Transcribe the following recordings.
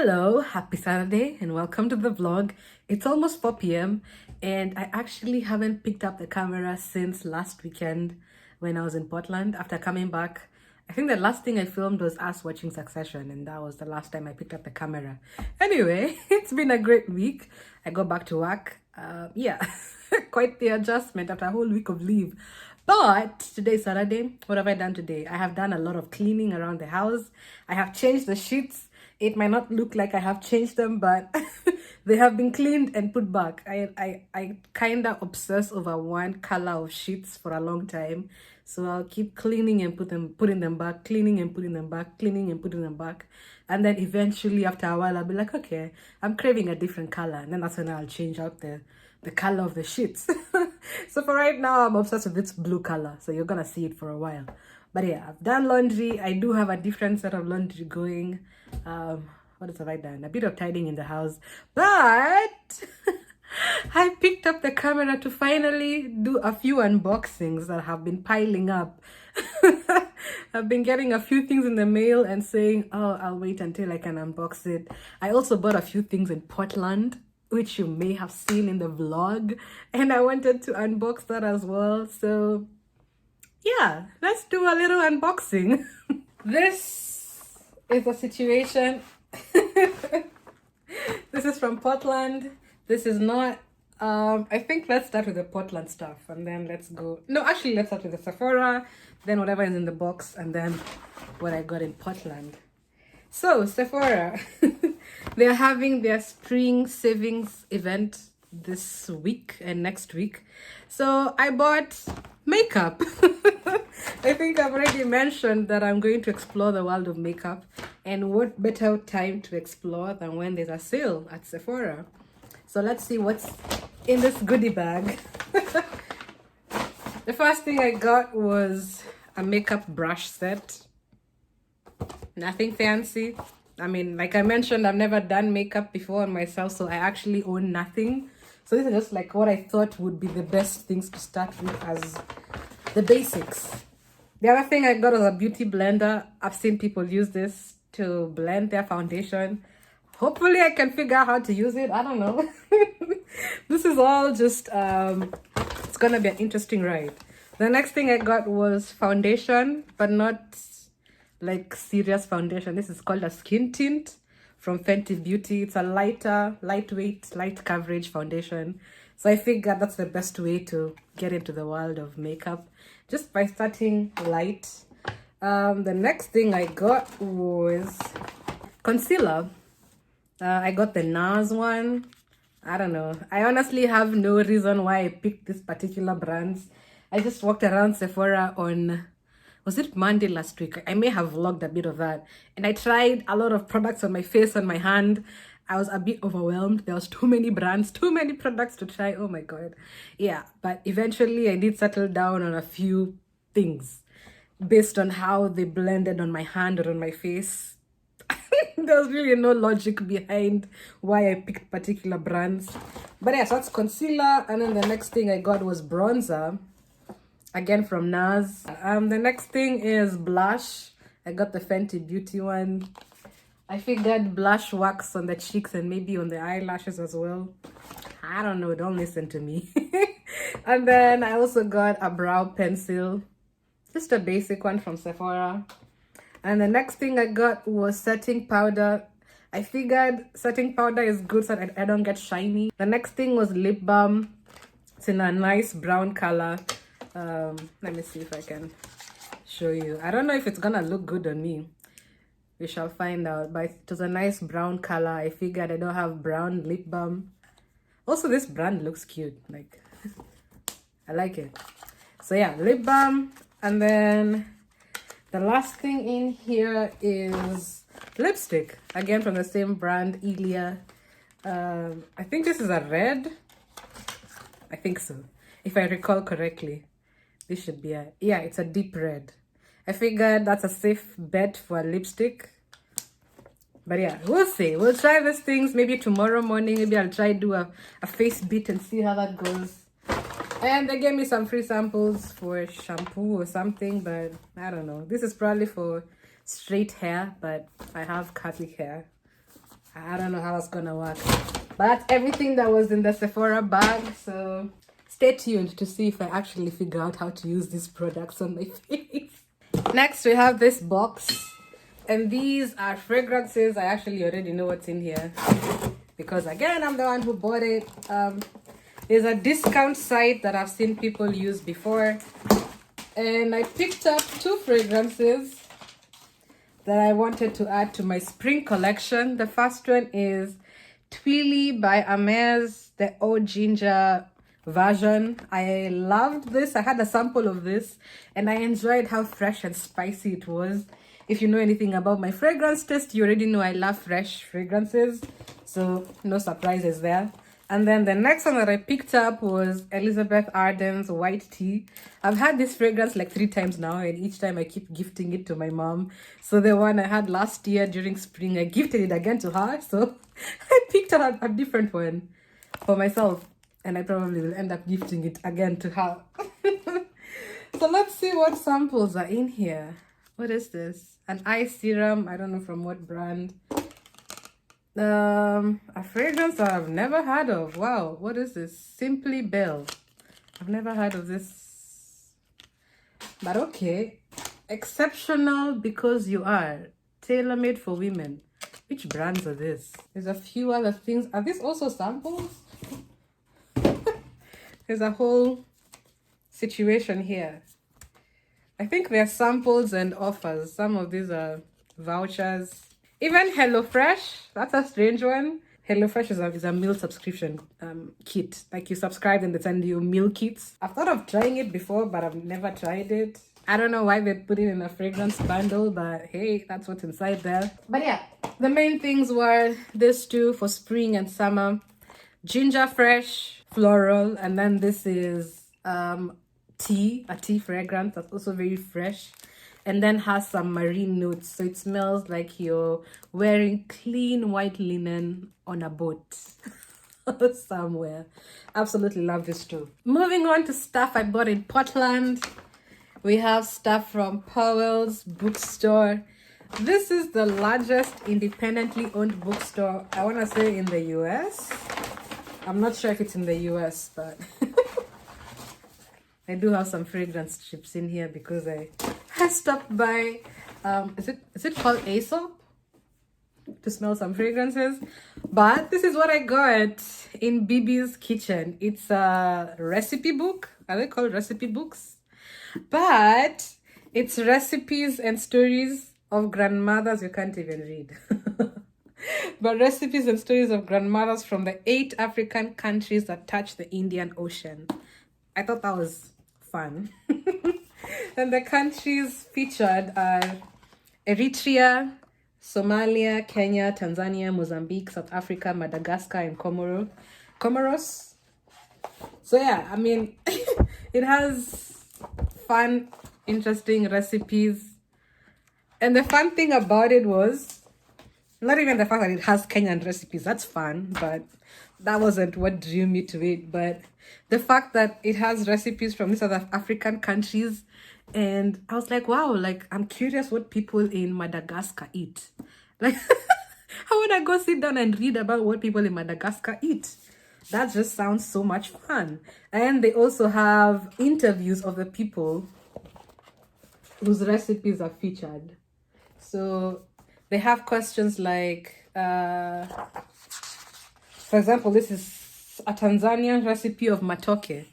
Hello, happy Saturday and welcome to the vlog. It's almost 4 p.m. and I actually haven't picked up the camera since last weekend when I was in Portland after coming back. I think the last thing I filmed was us watching Succession, and that was the last time I picked up the camera. Anyway, it's been a great week. I got back to work. Yeah, quite the adjustment after a whole week of leave. But today's Saturday. What have I done today? I have done a lot of cleaning around the house. I have changed the sheets. It might not look like I have changed them, but they have been cleaned and put back. I kind of obsess over one color of sheets for a long time. So I'll keep cleaning and putting them back, cleaning and putting them back, cleaning and putting them back. And then eventually after a while, I'll be like, okay, I'm craving a different color. And then that's when I'll change out the color of the sheets. So for right now, I'm obsessed with this blue color. So you're going to see it for a while. But yeah, I've done laundry. I do have a different set of laundry going. What else have I done? A bit of tidying in the house. But I picked up the camera to finally do a few unboxings that have been piling up. I've been getting a few things in the mail and saying, oh, I'll wait until I can unbox it. I also bought a few things in Portland, which you may have seen in the vlog. And I wanted to unbox that as well. So yeah, let's do a little unboxing. This is the situation. This is from Portland. This is not I think let's start with the Portland stuff and then let's go. No, actually let's start with the Sephora, then whatever is in the box, and then what I got in Portland. So Sephora, they're having their spring savings event this week and next week. So I bought makeup. I think I've already mentioned that I'm going to explore the world of makeup, and what better time to explore than when there's a sale at Sephora. So let's see what's in this goodie bag. The first thing I got was a makeup brush set. Nothing fancy. I mean, like I mentioned, I've never done makeup before on myself, so I actually own nothing. So this is just like what I thought would be the best things to start with as the basics. The other thing I got was a beauty blender. I've seen people use this to blend their foundation. Hopefully I can figure out how to use it. I don't know. This is all just, it's gonna be an interesting ride. The next thing I got was foundation, but not like serious foundation. This is called a skin tint from Fenty Beauty. It's a lightweight, light coverage foundation. So I figured that's the best way to get into the world of makeup, just by starting light. The next thing I got was concealer. I got the NARS one. I don't know. I honestly have no reason why I picked this particular brands. I just walked around Sephora on, was it Monday last week? I may have vlogged a bit of that. And I tried a lot of products on my face, on my hand. I was a bit overwhelmed. There was too many brands, too many products to try. Oh my God. Yeah, but eventually I did settle down on a few things based on how they blended on my hand or on my face. There was really no logic behind why I picked particular brands. But yeah, so that's concealer. And then the next thing I got was bronzer. Again from NARS. The next thing is blush. I got the Fenty Beauty one. I figured blush works on the cheeks and maybe on the eyelashes as well. I don't know, don't listen to me. And then I also got a brow pencil. Just a basic one from Sephora. And the next thing I got was setting powder. I figured setting powder is good so that I don't get shiny. The next thing was lip balm. It's in a nice brown color. Let me see if I can show you. I don't know if it's gonna look good on me. We shall find out. But it was a nice brown color. I figured I don't have brown lip balm. Also, this brand looks cute. Like, I like it. So yeah, lip balm. And then the last thing in here is lipstick. Again, from the same brand, Ilia. I think this is a red. I think so. If I recall correctly. This should be yeah, it's a deep red. I figured that's a safe bet for a lipstick. But yeah, we'll see. We'll try these things maybe tomorrow morning. Maybe I'll try do a face beat and see how that goes. And they gave me some free samples for shampoo or something, but I don't know. This is probably for straight hair, but I have curly hair. I don't know how it's gonna work. But that's everything that was in the Sephora bag. So stay tuned to see if I actually figure out how to use these products on my face. Next, we have this box. And these are fragrances. I actually already know what's in here. Because again, I'm the one who bought it. There's a discount site that I've seen people use before. And I picked up 2 fragrances that I wanted to add to my spring collection. The first one is Twilly by Hermes, the Eau Ginger version. I loved this. I had a sample of this and I enjoyed how fresh and spicy it was. If you know anything about my fragrance taste, you already know I love fresh fragrances. So no surprises there. And then the next one that I picked up was Elizabeth Arden's White Tea. I've had this fragrance like 3 times now, and each time I keep gifting it to my mom. So the one I had last year during spring, I gifted it again to her. So I picked up a different one for myself, and I probably will end up gifting it again to her. So let's see what samples are in here. What is this? An eye serum. I don't know from what brand. A fragrance that I've never heard of. Wow, what is this? Simply Belle. I've never heard of this. But okay. Exceptional because you are. Tailor-made for women. Which brands are this? There's a few other things. Are these also samples? There's a whole situation here. I think they're samples and offers. Some of these are vouchers. Even HelloFresh, that's a strange one. HelloFresh is a meal subscription kit. Like you subscribe and they send you meal kits. I've thought of trying it before, but I've never tried it. I don't know why they put it in a fragrance bundle, but hey, that's what's inside there. But yeah, the main things were these 2 for spring and summer. Ginger Fresh, floral, and then this is a tea fragrance that's also very fresh. And then has some marine notes, so it smells like you're wearing clean white linen on a boat somewhere. Absolutely love this too. Moving on to stuff I bought in Portland. We have stuff from Powell's bookstore. This is the largest independently owned bookstore, I want to say, in the US. I'm not sure if it's in the US, but I do have some fragrance strips in here because I stopped by, is it called Aesop? To smell some fragrances. But this is what I got in Bibi's Kitchen. It's a recipe book. Are they called recipe books? But it's recipes and stories of grandmothers you can't even read. But recipes and stories of grandmothers from the 8 African countries that touch the Indian Ocean. I thought that was fun. And the countries featured are Eritrea, Somalia, Kenya, Tanzania, Mozambique, South Africa, Madagascar, and Comoros. So yeah, I mean, it has fun, interesting recipes. And the fun thing about it was, not even the fact that it has Kenyan recipes, that's fun, but that wasn't what drew me to it. But the fact that it has recipes from these other African countries, and I was like, wow, like, I'm curious what people in Madagascar eat. Like, I want to go sit down and read about what people in Madagascar eat. That just sounds so much fun. And they also have interviews of the people whose recipes are featured. So they have questions like, for example, this is a Tanzanian recipe of matoke.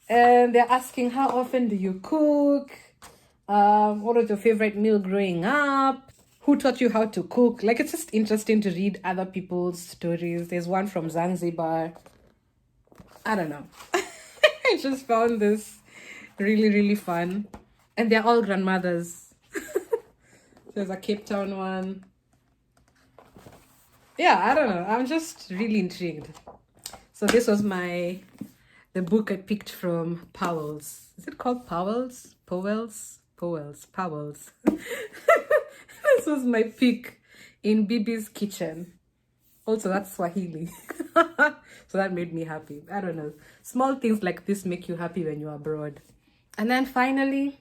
And they're asking, how often do you cook? What was your favorite meal growing up? Who taught you how to cook? Like, it's just interesting to read other people's stories. There's one from Zanzibar. I don't know. I just found this really, really fun. And they're all grandmothers. There's a Cape Town one. Yeah, I don't know. I'm just really intrigued. So this was the book I picked from Powell's. Is it called Powell's? Powell's? Powell's. This was my pick in Bibi's Kitchen. Also, that's Swahili. So that made me happy. I don't know. Small things like this make you happy when you're abroad. And then finally,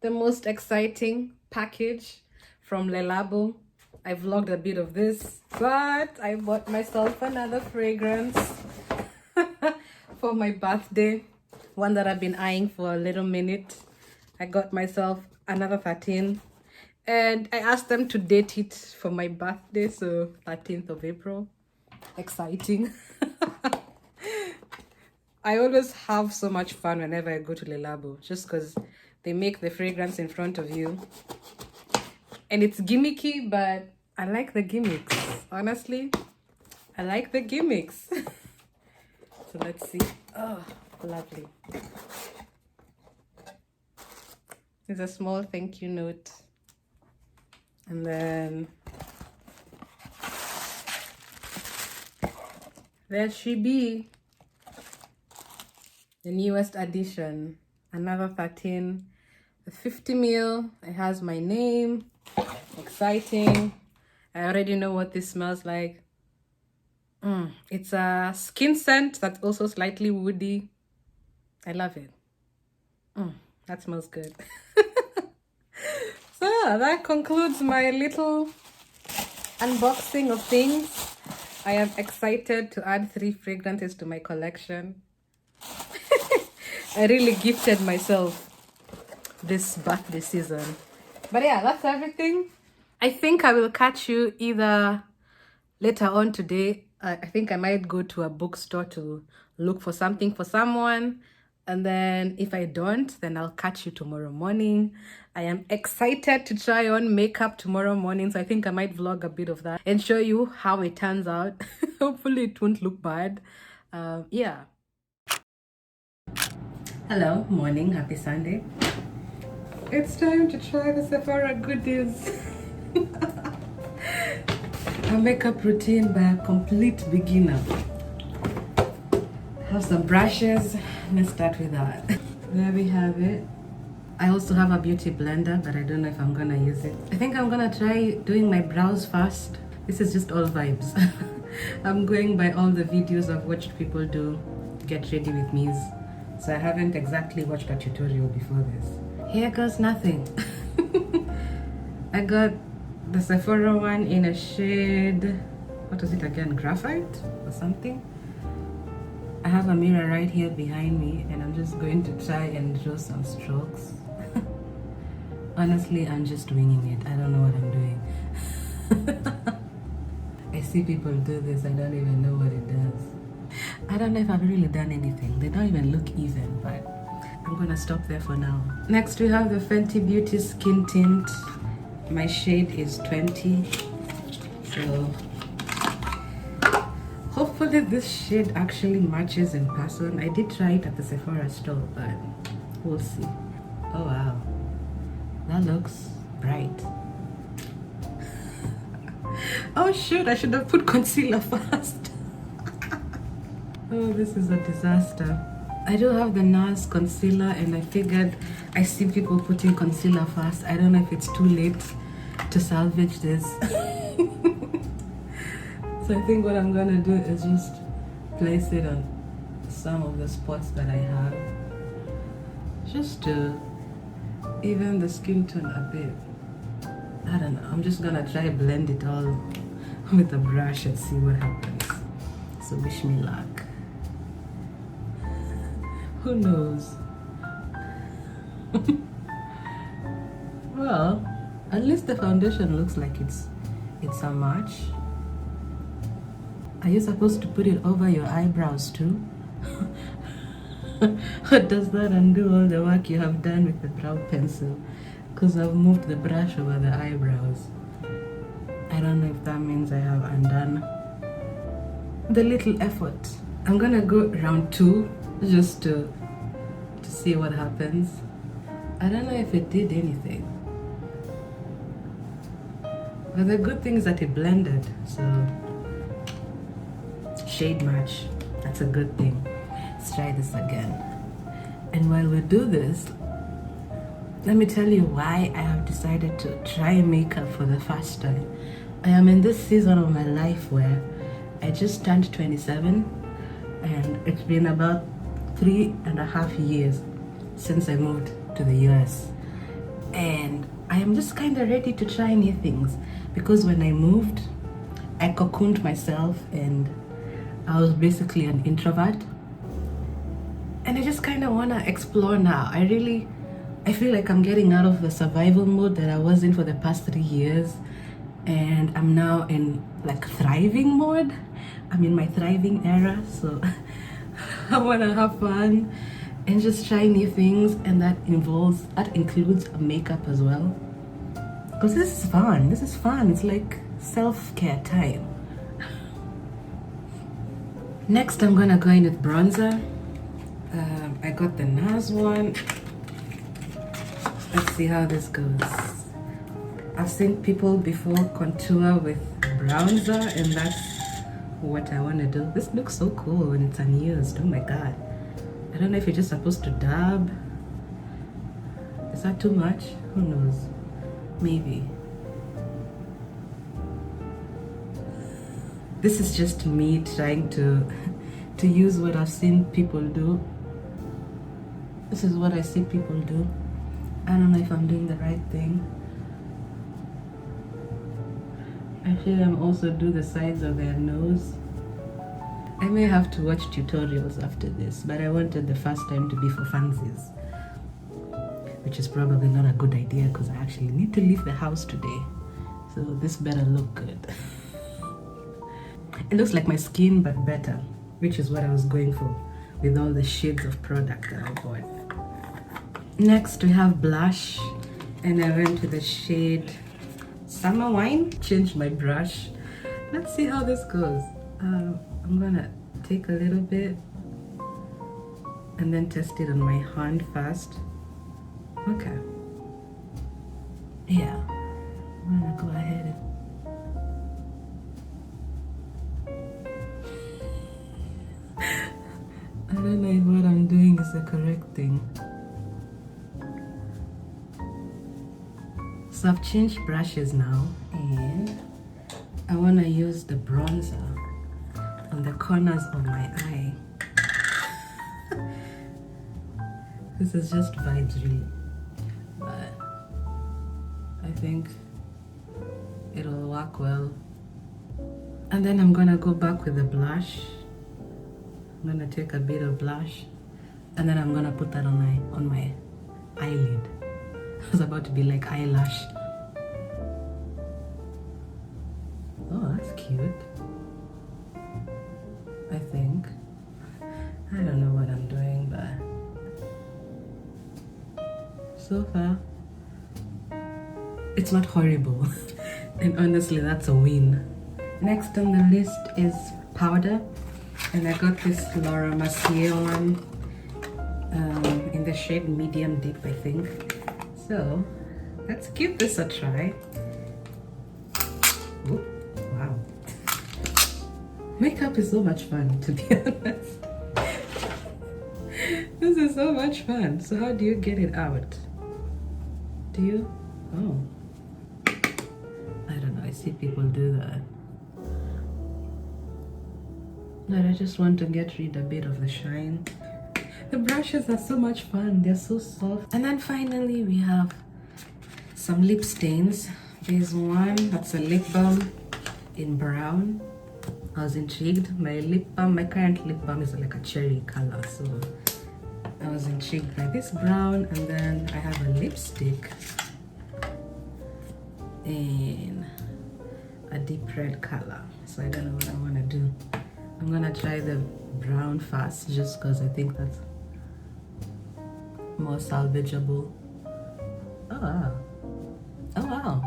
the most exciting package from labo. I vlogged a bit of this, but I bought myself another fragrance for my birthday. One that I've been eyeing for a little minute. I got myself another 13. And I asked them to date it for my birthday, so 13th of April. Exciting. I always have so much fun whenever I go to labo, just because they make the fragrance in front of you. And it's gimmicky, but I like the gimmicks. Honestly, I like the gimmicks. So let's see. Oh, lovely. There's a small thank you note. And then there she be. The newest addition. Another 13. The 50 ml. It has my name. Exciting. I already know what this smells like. It's a skin scent that's also slightly woody. I love it. That smells good. So yeah, that concludes my little unboxing of things. I am excited to add 3 fragrances to my collection. I really gifted myself this birthday season. But yeah, that's everything. I think I will catch you either later on today. I think I might go to a bookstore to look for something for someone. And then if I don't, then I'll catch you tomorrow morning. I am excited to try on makeup tomorrow morning. So I think I might vlog a bit of that and show you how it turns out. Hopefully it won't look bad. Yeah. Hello, morning, happy Sunday. It's time to try the Sephora goodies. A makeup routine by a complete beginner. Have some brushes. Let's start with that. There we have it. I also have a beauty blender, but I don't know if I'm gonna use it. I think I'm gonna try doing my brows first. This is just all vibes. I'm going by all the videos I've watched people do get ready with me's. So I haven't exactly watched a tutorial before this. Here goes nothing. I got the Sephora one in a shade, what was it again, graphite or something. I have a mirror right here behind me and I'm just going to try and draw some strokes. Honestly, I'm just winging it. I don't know what I'm doing. I see people do this, I don't even know what it does. I don't know if I've really done anything. They don't even look even, but I'm gonna stop there for now. Next we have the Fenty Beauty Skin Tint. My shade is 20, so hopefully this shade actually matches in person. I did try it at the Sephora store, but we'll see. Oh wow, that looks bright. Oh shoot, I should have put concealer first. Oh, this is a disaster. I do have the NARS concealer and I figured I see people putting concealer first. I don't know if it's too late to salvage this. So I think what I'm gonna do is just place it on some of the spots that I have, just to even the skin tone a bit. I don't know, I'm just gonna try blend it all with a brush and see what happens. So wish me luck. Who knows? Well, at least the foundation looks like it's a match. Are you supposed to put it over your eyebrows too? Or does that undo all the work you have done with the brow pencil? Because I've moved the brush over the eyebrows. I don't know if that means I have undone the little effort. I'm gonna go round 2 just to see what happens. I don't know if it did anything, but the good thing is that it blended, so shade match, that's a good thing. Let's try this again. And while we do this, let me tell you why I have decided to try makeup for the first time. I am in this season of my life where I just turned 27 and it's been about 3.5 years since I moved to the US. and I am just kind of ready to try new things, because when I moved, I cocooned myself and I was basically an introvert, and I just kind of want to explore now. I feel like I'm getting out of the survival mode that I was in for the past 3 years, and I'm now in like thriving mode. I'm in my thriving era, so I want to have fun and just try new things, and that includes makeup as well, because this is fun. It's like self-care time. Next, I'm gonna go in with bronzer. I got the NARS one. Let's see how this goes. I've seen people before contour with bronzer, and that's what I want to do. This looks so cool when it's unused. Oh my god. I don't know if you're just supposed to dab. Is that too much? Who knows? Maybe. This is just me trying to use what I've seen people do. This is what I see people do. I don't know if I'm doing the right thing. I feel them also do the sides of their nose. I may have to watch tutorials after this, but I wanted the first time to be for funsies, which is probably not a good idea because I actually need to leave the house today. So this better look good. It looks like my skin, but better, which is what I was going for with all the shades of product that I bought. Next, we have blush, and I went with the shade Summer Wine. Changed my brush. Let's see how this goes. I'm gonna take a little bit and then test it on my hand first. Okay. Yeah, I'm gonna go ahead I don't know if what I'm doing is the correct thing. So I've changed brushes now, and I want to use the bronzer on the corners of my eye. This is just vibes really, but I think it'll work well. And then I'm gonna go back with the blush. I'm gonna take a bit of blush, and then I'm gonna put that on my eyelid. I was about to be like eyelash. Oh, that's cute. I think. I don't know what I'm doing, but so far, it's not horrible. And honestly, that's a win. Next on the list is powder. And I got this Laura Mercier one in the shade medium deep, I think. So let's give this a try. Ooh, wow. Makeup is so much fun, to be honest. This is so much fun. So how do you get it out? Do you? Oh. I don't know. I see people do that. But I just want to get rid a bit of the shine. The brushes are so much fun. They're so soft. And then finally we have some lip stains. There's one that's a lip balm in brown. I was intrigued. My current lip balm is like a cherry color, so I was intrigued by this brown. And then I have a lipstick in a deep red color, so I don't know what I want to do. I'm gonna try the brown first, just because I think that's more salvageable. Oh wow. Oh wow.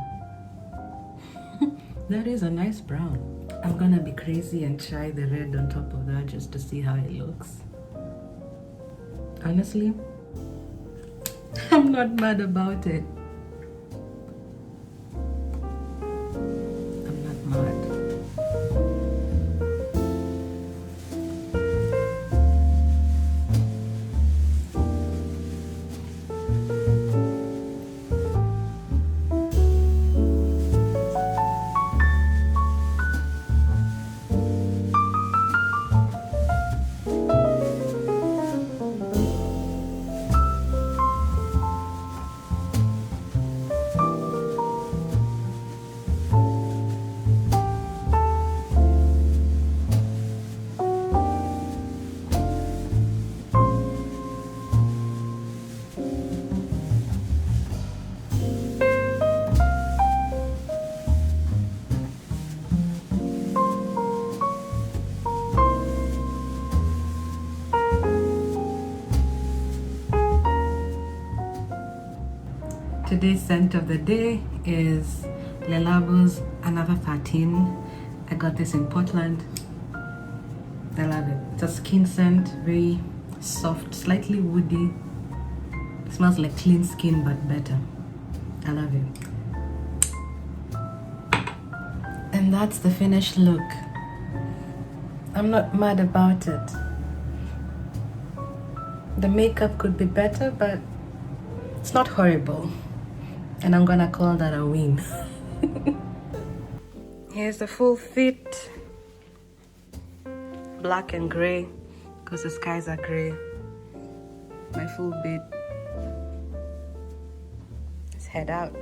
That is a nice brown. I'm gonna be crazy and try the red on top of that just to see how it looks. Honestly, I'm not mad about it. I'm not mad. Today's scent of the day is Labo's Another 13. I got this in Portland. I love it. It's a skin scent, very soft, slightly woody. It smells like clean skin but better. I love it. And that's the finished look. I'm not mad about it. The makeup could be better, but it's not horrible. And I'm gonna call that a win. Here's the full fit. Black and gray, because the skies are gray. My full bit. Let's head out.